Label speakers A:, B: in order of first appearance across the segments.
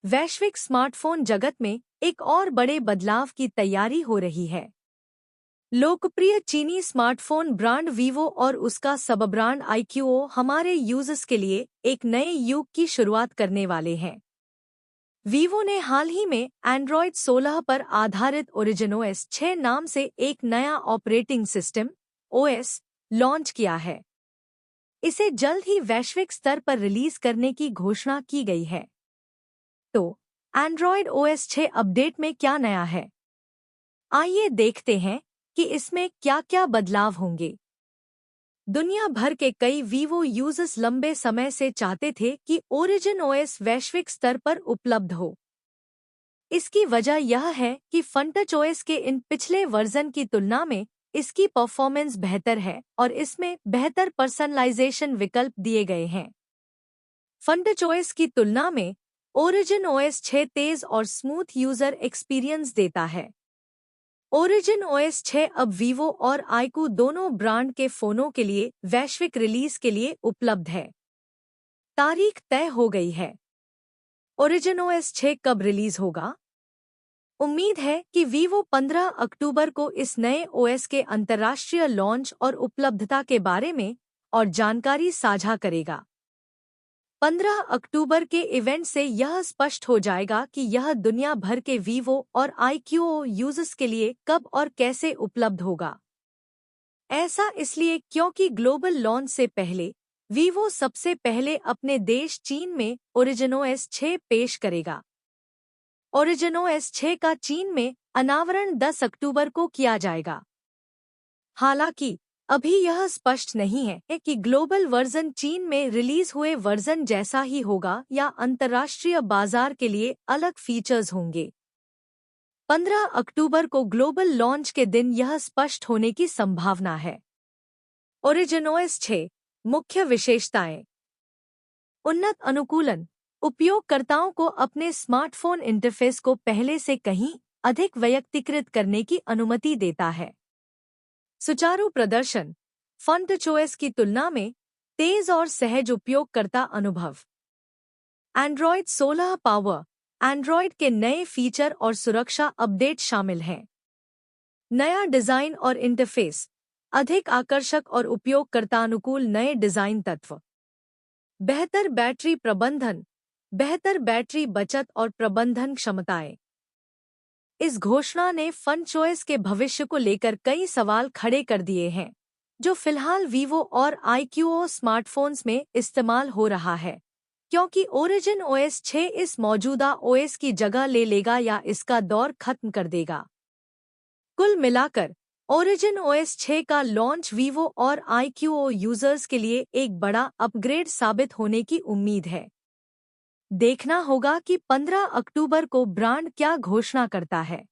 A: वैश्विक स्मार्टफोन जगत में एक और बड़े बदलाव की तैयारी हो रही है। लोकप्रिय चीनी स्मार्टफोन ब्रांड वीवो और उसका सब ब्रांड आईक्यूओ हमारे यूजर्स के लिए एक नए युग की शुरुआत करने वाले हैं। वीवो ने हाल ही में एंड्रॉयड 16 पर आधारित ओरिजिनोएस 6 नाम से एक नया ऑपरेटिंग सिस्टम ओएस लॉन्च किया है। इसे जल्द ही वैश्विक स्तर पर रिलीज करने की घोषणा की गई है। तो एंड्रॉयड ओएस 6 अपडेट में क्या नया है? आइए देखते हैं कि इसमें क्या-क्या बदलाव होंगे। दुनिया भर के कई वीवो यूजर्स लंबे समय से चाहते थे कि ओरिजिन ओएस वैश्विक स्तर पर उपलब्ध हो। इसकी वजह यह है कि फंटच ओएस के इन पिछले वर्जन की तुलना में इसकी परफॉर्मेंस बेहतर है और इसमें बेहतर पर्सनलाइजेशन विकल्प दिए गए हैं। फंटच ओएस की तुलना में ओरिजिन ओएस 6 तेज और स्मूथ यूजर एक्सपीरियंस देता है। ओरिजिन ओएस 6 अब वीवो और आईक्यू दोनों ब्रांड के फोनों के लिए वैश्विक रिलीज के लिए उपलब्ध है। तारीख तय हो गई है। ओरिजिन ओएस 6 कब रिलीज होगा? उम्मीद है कि वीवो 15 अक्टूबर को इस नए ओएस के अंतर्राष्ट्रीय लॉन्च और उपलब्धता के बारे में और जानकारी साझा करेगा। 15 अक्टूबर के इवेंट से यह स्पष्ट हो जाएगा कि यह दुनिया भर के वीवो और आईक्यूओ यूजर्स के लिए कब और कैसे उपलब्ध होगा। ऐसा इसलिए क्योंकि ग्लोबल लॉन्च से पहले वीवो सबसे पहले अपने देश चीन में ओरिजिनोएस 6 पेश करेगा। ओरिजिनोएस 6 का चीन में अनावरण 10 अक्टूबर को किया जाएगा। हालांकि अभी यह स्पष्ट नहीं है कि ग्लोबल वर्जन चीन में रिलीज हुए वर्जन जैसा ही होगा या अंतर्राष्ट्रीय बाजार के लिए अलग फीचर्स होंगे। 15 अक्टूबर को ग्लोबल लॉन्च के दिन यह स्पष्ट होने की संभावना है। ओरिजिनोएस 6 मुख्य विशेषताएं। उन्नत अनुकूलन उपयोगकर्ताओं को अपने स्मार्टफोन इंटरफेस को पहले से कहीं अधिक वैयक्तिकृत करने की अनुमति देता है। सुचारू प्रदर्शन फंटच ओएस की तुलना में तेज और सहज उपयोगकर्ता अनुभव। एंड्रॉयड 16 पावर एंड्रॉयड के नए फीचर और सुरक्षा अपडेट शामिल हैं। नया डिजाइन और इंटरफेस अधिक आकर्षक और उपयोगकर्तानुकूल नए डिजाइन तत्व। बेहतर बैटरी प्रबंधन बेहतर बैटरी बचत और प्रबंधन क्षमताएं। इस घोषणा ने फंटच ओएस के भविष्य को लेकर कई सवाल खड़े कर दिए हैं, जो फिलहाल वीवो और आईक्यूओ स्मार्टफोन्स में इस्तेमाल हो रहा है, क्योंकि ओरिजिन ओएस 6 इस मौजूदा ओएस की जगह ले लेगा या इसका दौर खत्म कर देगा। कुल मिलाकर ओरिजिन ओएस 6 का लॉन्च वीवो और आईक्यूओ यूजर्स के लिए एक बड़ा अपग्रेड साबित होने की उम्मीद है। देखना होगा कि 15 अक्टूबर को ब्रांड क्या घोषणा करता है।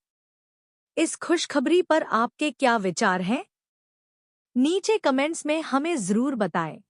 A: इस खुशखबरी पर आपके क्या विचार हैं? नीचे कमेंट्स में हमें जरूर बताएं।